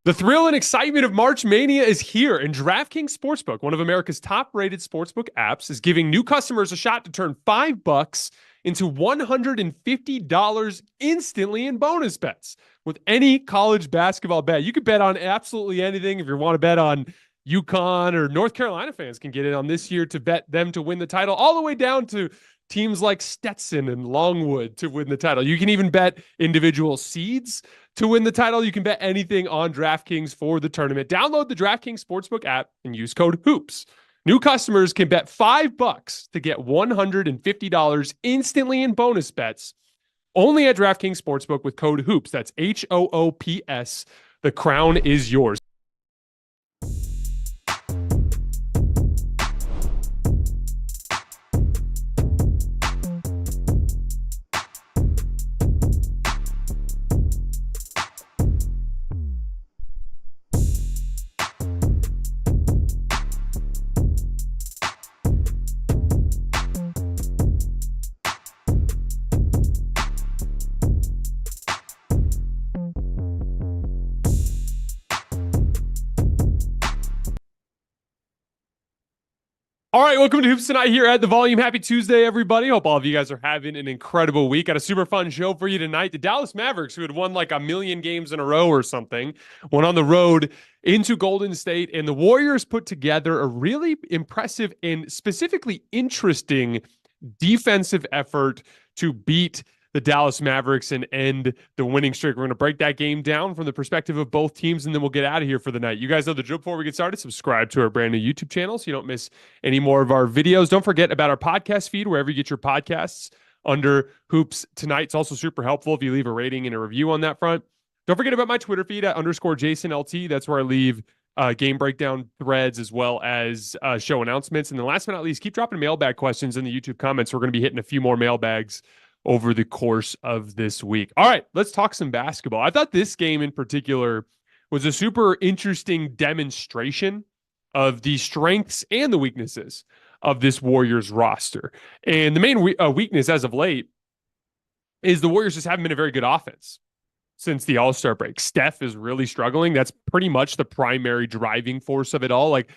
The thrill and excitement of March Mania is here, and DraftKings Sportsbook, one of America's top-rated sportsbook apps, is giving new customers a shot to turn $5 into $150 instantly in bonus bets with any college basketball bet. You could bet on absolutely anything. If you want to bet on UConn, or North Carolina fans can get in on this year to bet them to win the title, all the way down to teams like Stetson and Longwood to win the title. You can even bet individual seeds to win the title. You can bet anything on DraftKings for the tournament. Download the DraftKings Sportsbook app and use code HOOPS. New customers can bet $5 to get $150 instantly in bonus bets only at DraftKings Sportsbook with code HOOPS. That's HOOPS. The crown is yours. All right, welcome to Hoops Tonight here at The Volume. Happy Tuesday, everybody. Hope all of you guys are having an incredible week. Got a super fun show for you tonight. The Dallas Mavericks, who had won like a million games in a row or something, went on the road into Golden State, and the Warriors put together a really impressive and specifically interesting defensive effort to beat the Dallas Mavericks and end the winning streak. We're going to break that game down from the perspective of both teams, and then we'll get out of here for the night. You guys know the drill. Before we get started, subscribe to our brand new YouTube channel so you don't miss any more of our videos. Don't forget about our podcast feed, wherever you get your podcasts, under Hoops Tonight. It's also super helpful if you leave a rating and a review on that front. Don't forget about my Twitter feed at _JasonLT. That's where I leave game breakdown threads as well as show announcements. And then last but not least, keep dropping mailbag questions in the YouTube comments. We're going to be hitting a few more mailbags over the course of this week. All right, let's talk some basketball. I thought this game in particular was a super interesting demonstration of the strengths and the weaknesses of this Warriors roster. And the main weakness as of late is the Warriors just haven't been a very good offense since the All-Star break. Steph is really struggling. That's pretty much the primary driving force of it all. Like,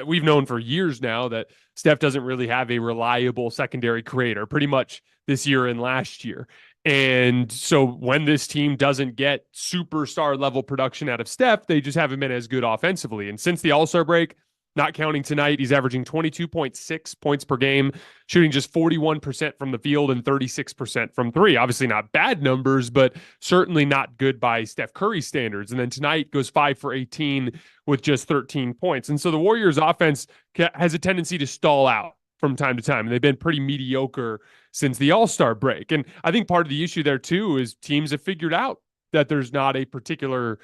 we've known for years now that Steph doesn't really have a reliable secondary creator, pretty much this year and last year. And so when this team doesn't get superstar level production out of Steph, they just haven't been as good offensively. And since the All-Star break, not counting tonight, he's averaging 22.6 points per game, shooting just 41% from the field and 36% from three. Obviously not bad numbers, but certainly not good by Steph Curry standards. And then tonight goes 5 for 18 with just 13 points. And so the Warriors offense has a tendency to stall out from time to time. And they've been pretty mediocre since the All-Star break. And I think part of the issue there too is teams have figured out that there's not a particular,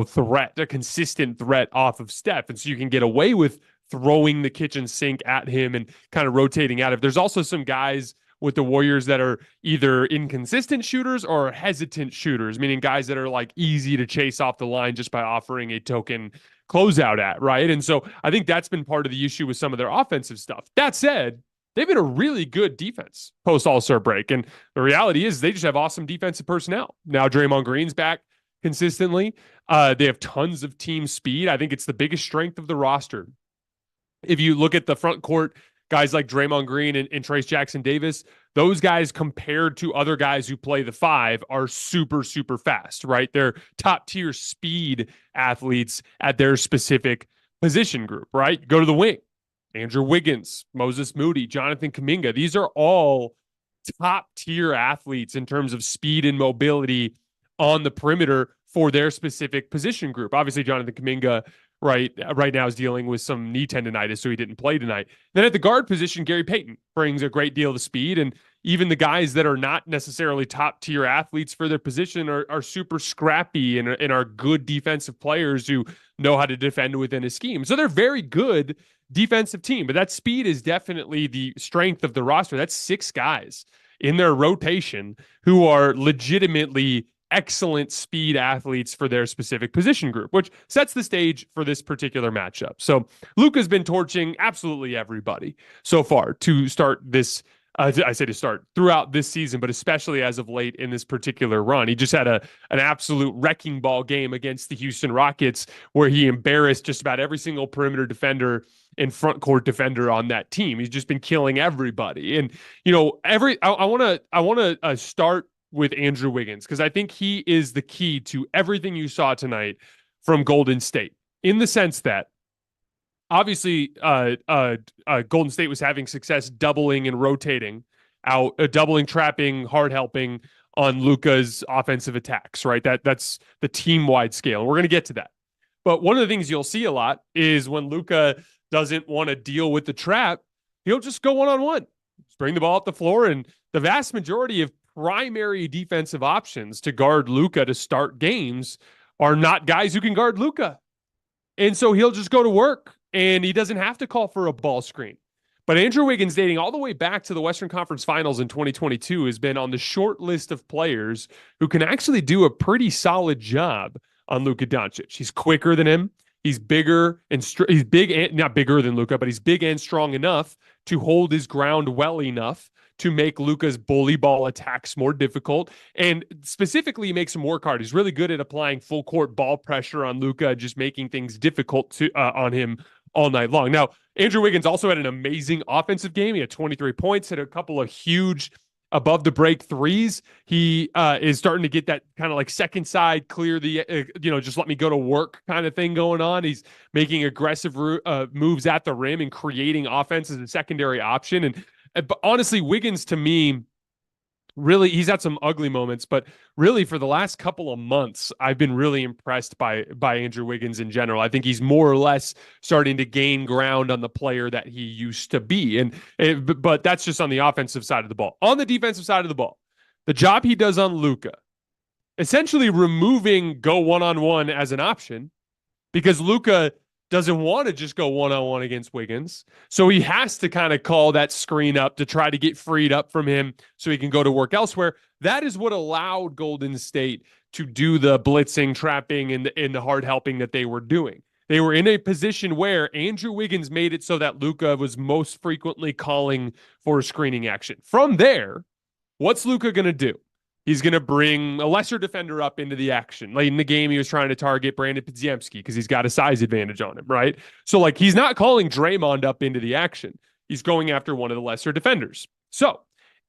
threat, a consistent threat off of Steph. And so you can get away with throwing the kitchen sink at him and kind of rotating out of. There's also some guys with the Warriors that are either inconsistent shooters or hesitant shooters, meaning guys that are like easy to chase off the line just by offering a token closeout at, right? And so I think that's been part of the issue with some of their offensive stuff. That said, they've been a really good defense post All-Star break. And the reality is they just have awesome defensive personnel. Now Draymond Green's back consistently. They have tons of team speed. I think it's the biggest strength of the roster. If you look at the front court, guys like Draymond Green and Trayce Jackson-Davis, those guys compared to other guys who play the five are super, super fast, right? They're top tier speed athletes at their specific position group, right? Go to the wing. Andrew Wiggins, Moses Moody, Jonathan Kuminga. These are all top-tier athletes in terms of speed and mobility on the perimeter for their specific position group. Obviously, Jonathan Kuminga right now is dealing with some knee tendonitis, so he didn't play tonight. Then at the guard position, Gary Payton brings a great deal of speed, and even the guys that are not necessarily top-tier athletes for their position are super scrappy and are good defensive players who know how to defend within a scheme. So they're very good defensive team, but that speed is definitely the strength of the roster. That's 6 guys in their rotation who are legitimately excellent speed athletes for their specific position group, which sets the stage for this particular matchup. So Luka's been torching absolutely everybody so far to start this I say to start throughout this season, but especially as of late in this particular run. He just had an absolute wrecking ball game against the Houston Rockets where he embarrassed just about every single perimeter defender and front court defender on that team. He's just been killing everybody. And, I want to start with Andrew Wiggins because I think he is the key to everything you saw tonight from Golden State in the sense that obviously, Golden State was having success doubling and rotating out, doubling, trapping, hard helping on Luka's offensive attacks, right? That's the team-wide scale. And we're going to get to that. But one of the things you'll see a lot is when Luka doesn't want to deal with the trap, he'll just go one-on-one, just bring the ball up the floor. And the vast majority of primary defensive options to guard Luka to start games are not guys who can guard Luka. And so he'll just go to work. And he doesn't have to call for a ball screen. But Andrew Wiggins, dating all the way back to the Western Conference Finals in 2022, has been on the short list of players who can actually do a pretty solid job on Luka Doncic. He's quicker than him. He's bigger and he's big and not bigger than Luka, but he's big and strong enough to hold his ground well enough to make Luka's bully ball attacks more difficult. And specifically, he makes him work hard. He's really good at applying full court ball pressure on Luka, just making things difficult on him all night long. Now, Andrew Wiggins also had an amazing offensive game. He had 23 points, hit a couple of huge above the break threes. He is starting to get that kind of like second side, clear the, just let me go to work kind of thing going on. He's making aggressive moves at the rim and creating offense as a secondary option. But honestly, Wiggins to me, really, he's had some ugly moments, but really for the last couple of months, I've been really impressed by Andrew Wiggins in general. I think he's more or less starting to gain ground on the player that he used to be. But that's just on the offensive side of the ball. On the defensive side of the ball, the job he does on Luka, essentially removing go one-on-one as an option because Luka doesn't want to just go one-on-one against Wiggins. So he has to kind of call that screen up to try to get freed up from him so he can go to work elsewhere. That is what allowed Golden State to do the blitzing, trapping, and the hard helping that they were doing. They were in a position where Andrew Wiggins made it so that Luka was most frequently calling for screening action. From there, what's Luka going to do? He's going to bring a lesser defender up into the action. Late in the game, he was trying to target Brandon Podziemski because he's got a size advantage on him, right? So, he's not calling Draymond up into the action. He's going after one of the lesser defenders. So,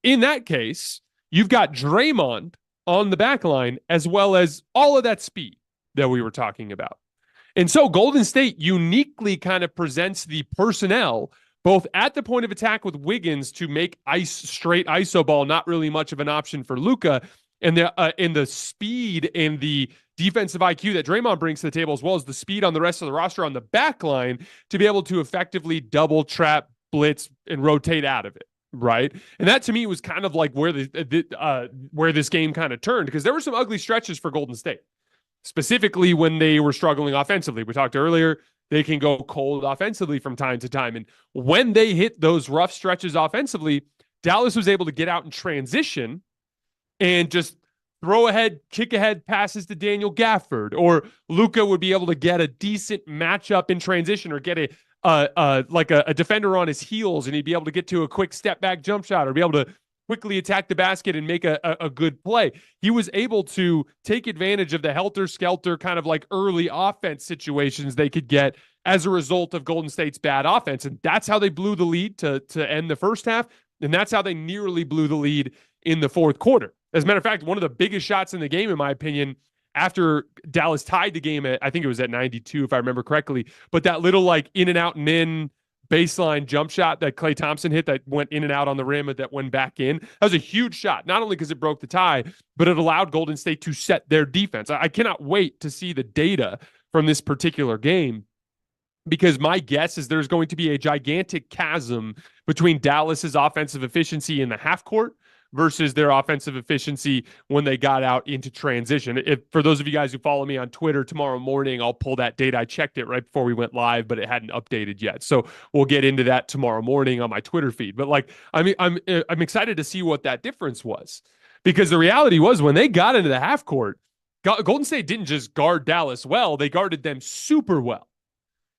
in that case, you've got Draymond on the back line as well as all of that speed that we were talking about. And so, Golden State uniquely kind of presents the personnel both at the point of attack with Wiggins to make straight ISO ball not really much of an option for Luka, and the speed and the defensive IQ that Draymond brings to the table, as well as the speed on the rest of the roster on the back line to be able to effectively double trap, blitz, and rotate out of it, right? And that to me was kind of like where this game kind of turned, because there were some ugly stretches for Golden State, specifically when they were struggling offensively. We talked earlier. They can go cold offensively from time to time. And when they hit those rough stretches offensively, Dallas was able to get out in transition and just throw ahead, kick ahead passes to Daniel Gafford, or Luka would be able to get a decent matchup in transition or get a defender on his heels and he'd be able to get to a quick step back jump shot or be able to quickly attack the basket and make a good play. He was able to take advantage of the helter-skelter kind of like early offense situations they could get as a result of Golden State's bad offense. And that's how they blew the lead to end the first half. And that's how they nearly blew the lead in the fourth quarter. As a matter of fact, one of the biggest shots in the game, in my opinion, after Dallas tied the game I think it was at 92, if I remember correctly, but that little in and out and in baseline jump shot that Klay Thompson hit that went in and out on the rim and that went back in. That was a huge shot, not only because it broke the tie, but it allowed Golden State to set their defense. I cannot wait to see the data from this particular game, because my guess is there's going to be a gigantic chasm between Dallas's offensive efficiency in the half court versus their offensive efficiency when they got out into transition. For those of you guys who follow me on Twitter, tomorrow morning, I'll pull that data. I checked it right before we went live, but it hadn't updated yet. So we'll get into that tomorrow morning on my Twitter feed. But I'm excited to see what that difference was, because the reality was when they got into the half court, Golden State didn't just guard Dallas well, they guarded them super well.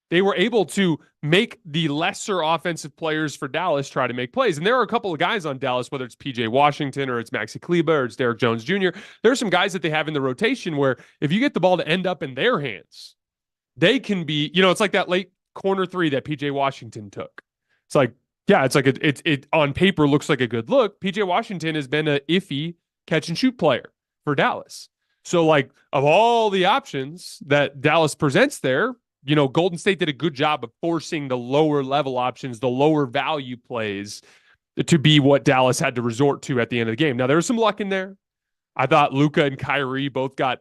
They were able to make the lesser offensive players for Dallas try to make plays. And there are a couple of guys on Dallas, whether it's PJ Washington or it's Maxi Kleber or it's Derrick Jones Jr. There are some guys that they have in the rotation where if you get the ball to end up in their hands, they can be, it's like that late corner three that PJ Washington took. It's like, yeah, it's like it on paper looks like a good look. PJ Washington has been an iffy catch and shoot player for Dallas. So like of all the options that Dallas presents there, Golden State did a good job of forcing the lower level options, the lower value plays to be what Dallas had to resort to at the end of the game. Now, there was some luck in there. I thought Luka and Kyrie both got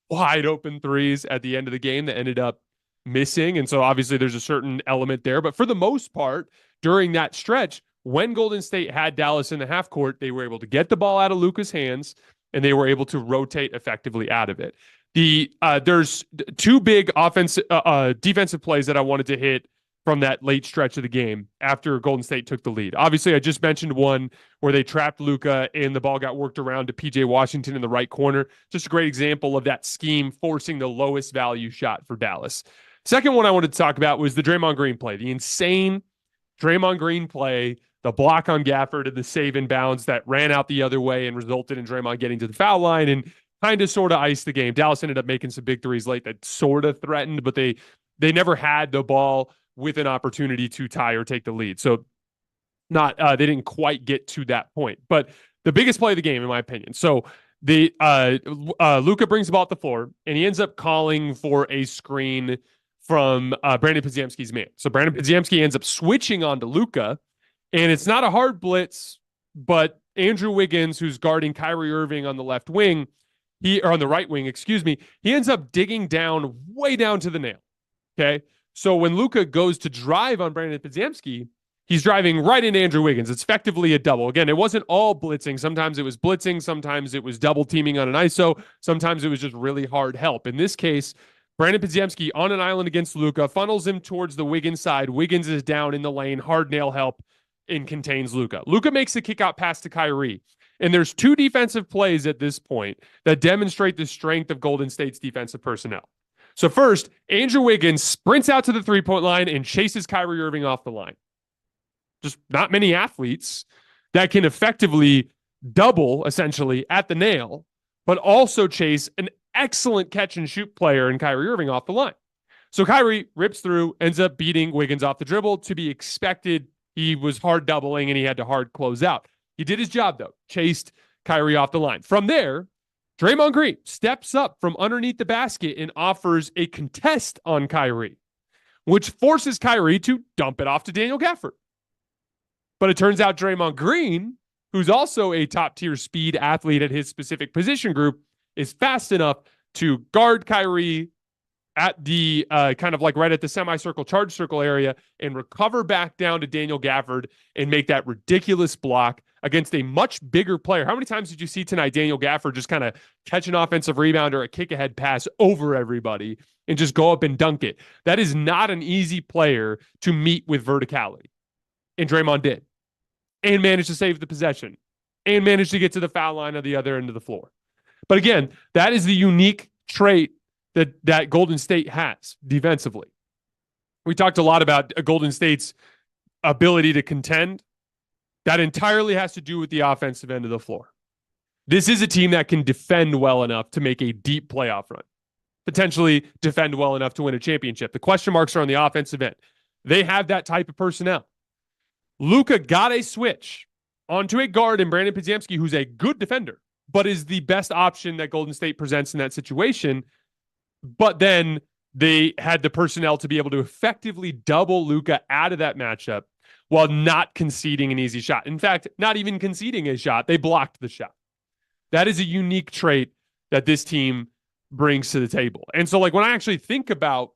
wide open threes at the end of the game that ended up missing. And so obviously there's a certain element there. But for the most part, during that stretch, when Golden State had Dallas in the half court, they were able to get the ball out of Luka's hands and they were able to rotate effectively out of it. There's two big defensive plays that I wanted to hit from that late stretch of the game after Golden State took the lead. Obviously, I just mentioned one where they trapped Luka and the ball got worked around to PJ Washington in the right corner. Just a great example of that scheme forcing the lowest value shot for Dallas. Second one I wanted to talk about was the Draymond Green play, the insane Draymond Green play, the block on Gafford and the save in bounds that ran out the other way and resulted in Draymond getting to the foul line and kind of sort of iced the game. Dallas ended up making some big threes late that sort of threatened, but they never had the ball with an opportunity to tie or take the lead. So they didn't quite get to that point. But the biggest play of the game, in my opinion. So Luka brings the ball at the floor, and he ends up calling for a screen from Brandon Podziemski's man. So Brandon Podziemski ends up switching onto Luka, and it's not a hard blitz, but Andrew Wiggins, who's guarding Kyrie Irving on the left wing, on the right wing, he ends up digging down, way down to the nail. Okay. So when Luka goes to drive on Brandon Podziemski, he's driving right into Andrew Wiggins. It's effectively a double. Again, it wasn't all blitzing. Sometimes it was blitzing. Sometimes it was double teaming on an ISO. Sometimes it was just really hard help. In this case, Brandon Podziemski on an island against Luka funnels him towards the Wiggins side. Wiggins is down in the lane, hard nail help, and contains Luka. Luka makes a kick out pass to Kyrie. And there's two defensive plays at this point that demonstrate the strength of Golden State's defensive personnel. So first, Andrew Wiggins sprints out to the three-point line and chases Kyrie Irving off the line. Just not many athletes that can effectively double, essentially, at the nail, but also chase an excellent catch-and-shoot player in Kyrie Irving off the line. So Kyrie rips through, ends up beating Wiggins off the dribble. To be expected, he was hard doubling and he had to hard close out. He did his job, though. Chased Kyrie off the line. From there, Draymond Green steps up from underneath the basket and offers a contest on Kyrie, which forces Kyrie to dump it off to Daniel Gafford. But it turns out Draymond Green, who's also a top-tier speed athlete at his specific position group, is fast enough to guard Kyrie at the kind of like right at the semicircle, charge circle area and recover back down to Daniel Gafford and make that ridiculous block against a much bigger player. How many times did you see tonight Daniel Gafford just kind of catch an offensive rebound or a kick-ahead pass over everybody and just go up and dunk it? That is not an easy player to meet with verticality. And Draymond did. And managed to save the possession. And managed to get to the foul line on the other end of the floor. But again, that is the unique trait that Golden State has defensively. We talked a lot about Golden State's ability to contend. That entirely has to do with the offensive end of the floor. This is a team that can defend well enough to make a deep playoff run, potentially defend well enough to win a championship. The question marks are on the offensive end. They have that type of personnel. Luka got a switch onto a guard in Brandon Podziemski, who's a good defender, but is the best option that Golden State presents in that situation. But then they had the personnel to be able to effectively double Luka out of that matchup while not conceding an easy shot. In fact, not even conceding a shot. They blocked the shot. That is a unique trait that this team brings to the table. And so like when I actually think about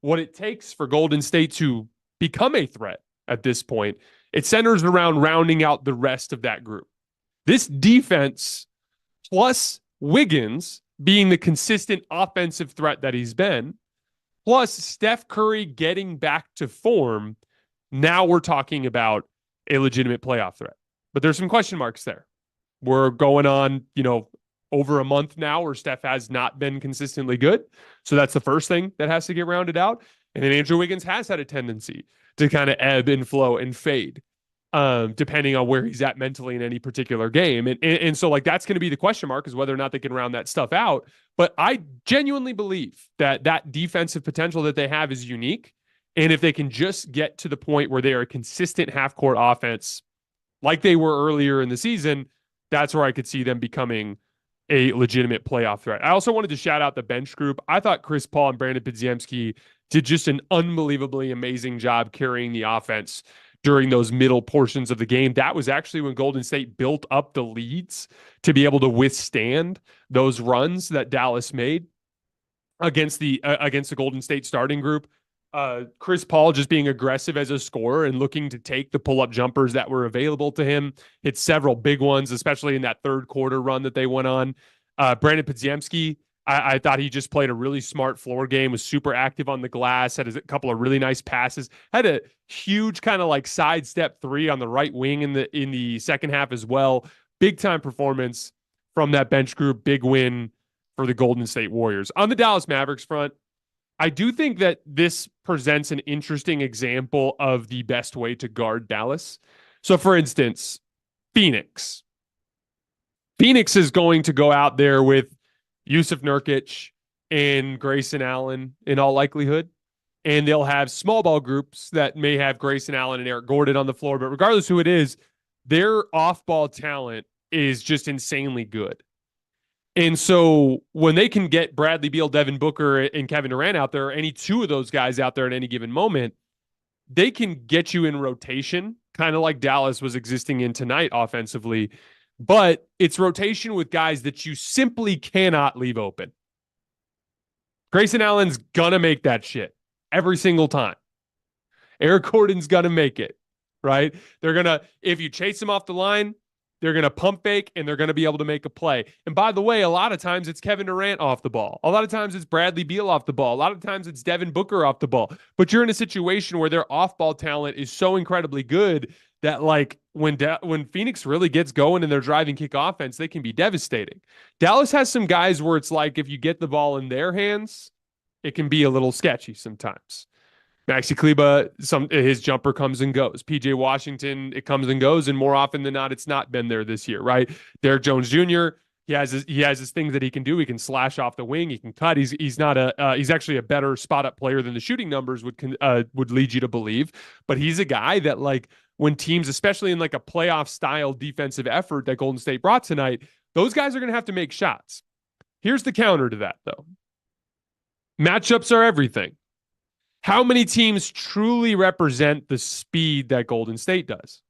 what it takes for Golden State to become a threat at this point, it centers around rounding out the rest of that group. This defense plus Wiggins being the consistent offensive threat that he's been, plus Steph Curry getting back to form, now we're talking about a legitimate playoff threat. But there's some question marks there. We're going on, over a month now where Steph has not been consistently good. So that's the first thing that has to get rounded out. And then Andrew Wiggins has had a tendency to kind of ebb and flow and fade, depending on where he's at mentally in any particular game. And so like that's going to be the question mark, is whether or not they can round that stuff out. But I genuinely believe that that defensive potential that they have is unique. And if they can just get to the point where they are a consistent half-court offense like they were earlier in the season, that's where I could see them becoming a legitimate playoff threat. I also wanted to shout out the bench group. I thought Chris Paul and Brandon Podziemski did just an unbelievably amazing job carrying the offense during those middle portions of the game. That was actually when Golden State built up the leads to be able to withstand those runs that Dallas made against the Golden State starting group. Chris Paul just being aggressive as a scorer and looking to take the pull-up jumpers that were available to him. Hit several big ones, especially in that third quarter run that they went on. Brandon Podziemski, I thought he just played a really smart floor game, was super active on the glass, had a couple of really nice passes, had a huge kind of like sidestep three on the right wing in the second half as well. Big time performance from that bench group. Big win for the Golden State Warriors. On the Dallas Mavericks front, I do think that this presents an interesting example of the best way to guard Dallas. So, for instance, Phoenix. Phoenix is going to go out there with Yusuf Nurkic and Grayson Allen in all likelihood. And they'll have small ball groups that may have Grayson Allen and Eric Gordon on the floor. But regardless who it is, their off-ball talent is just insanely good. And so when they can get Bradley Beal, Devin Booker, and Kevin Durant out there, or any two of those guys out there at any given moment, they can get you in rotation, kind of like Dallas was existing in tonight offensively. But it's rotation with guys that you simply cannot leave open. Grayson Allen's going to make that shit every single time. Eric Gordon's going to make it, right? They're going to, if you chase him off the line, they're going to pump fake, and they're going to be able to make a play. And by the way, a lot of times it's Kevin Durant off the ball. A lot of times it's Bradley Beal off the ball. A lot of times it's Devin Booker off the ball. But you're in a situation where their off-ball talent is so incredibly good that like when Phoenix really gets going and they're driving kick offense, they can be devastating. Dallas has some guys where it's like if you get the ball in their hands, it can be a little sketchy sometimes. Maxi Kleber, his jumper comes and goes. PJ Washington, it comes and goes, and more often than not, it's not been there this year, right? Derek Jones Jr., he has his things that he can do. He can slash off the wing. He can cut. He's actually a better spot up player than the shooting numbers would lead you to believe. But he's a guy that like when teams, especially in like a playoff style defensive effort that Golden State brought tonight, those guys are going to have to make shots. Here's the counter to that though. Matchups are everything. How many teams truly represent the speed that Golden State does?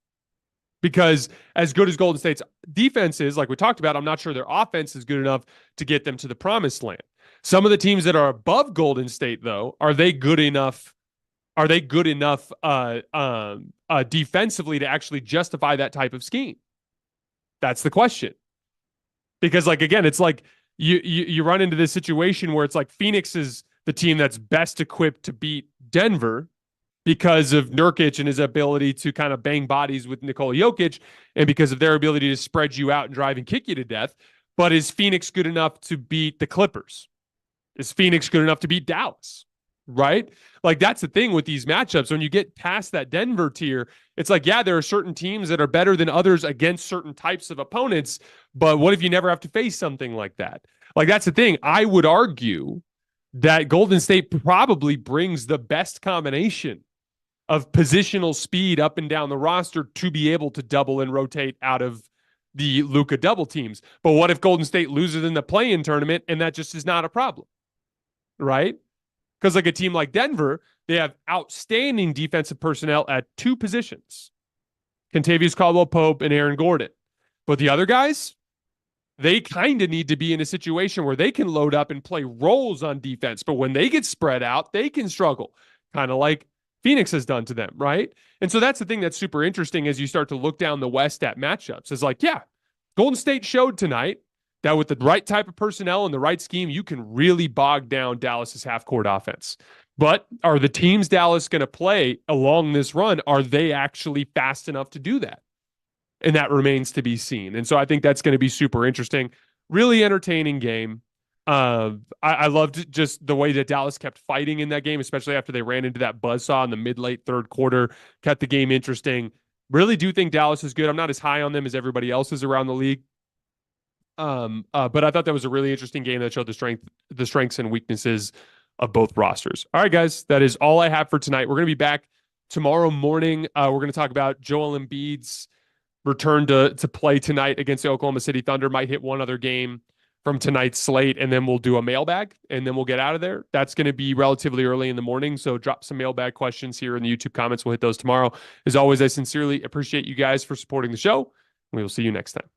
Because as good as Golden State's defense is, like we talked about, I'm not sure their offense is good enough to get them to the promised land. Some of the teams that are above Golden State, though, are they good enough? Are they good enough defensively to actually justify that type of scheme? That's the question. Because, like, again, it's like you run into this situation where it's like Phoenix is the team that's best equipped to beat Denver because of Nurkic and his ability to kind of bang bodies with Nikola Jokic and because of their ability to spread you out and drive and kick you to death. But is Phoenix good enough to beat the Clippers? Is Phoenix good enough to beat Dallas? Right? Like that's the thing with these matchups. When you get past that Denver tier, it's like, yeah, there are certain teams that are better than others against certain types of opponents. But what if you never have to face something like that? Like that's the thing. I would argue that Golden State probably brings the best combination of positional speed up and down the roster to be able to double and rotate out of the Luka double teams. But what if Golden State loses in the play-in tournament and that just is not a problem, right? Because like a team like Denver, they have outstanding defensive personnel at two positions, Kentavious Caldwell-Pope and Aaron Gordon. But the other guys, they kind of need to be in a situation where they can load up and play roles on defense. But when they get spread out, they can struggle, kind of like Phoenix has done to them, right? And so that's the thing that's super interesting as you start to look down the West at matchups. It's like, yeah, Golden State showed tonight that with the right type of personnel and the right scheme, you can really bog down Dallas's half-court offense. But are the teams Dallas going to play along this run, are they actually fast enough to do that? And that remains to be seen. And so I think that's going to be super interesting. Really entertaining game. I loved just the way that Dallas kept fighting in that game, especially after they ran into that buzzsaw in the mid-late third quarter, kept the game interesting. Really do think Dallas is good. I'm not as high on them as everybody else is around the league. But I thought that was a really interesting game that showed the strengths and weaknesses of both rosters. All right, guys, that is all I have for tonight. We're going to be back tomorrow morning. We're going to talk about Joel Embiid's return to play tonight against the Oklahoma City Thunder. Might hit one other game from tonight's slate, and then we'll do a mailbag, and then we'll get out of there. That's going to be relatively early in the morning, so drop some mailbag questions here in the YouTube comments. We'll hit those tomorrow. As always, I sincerely appreciate you guys for supporting the show. We will see you next time.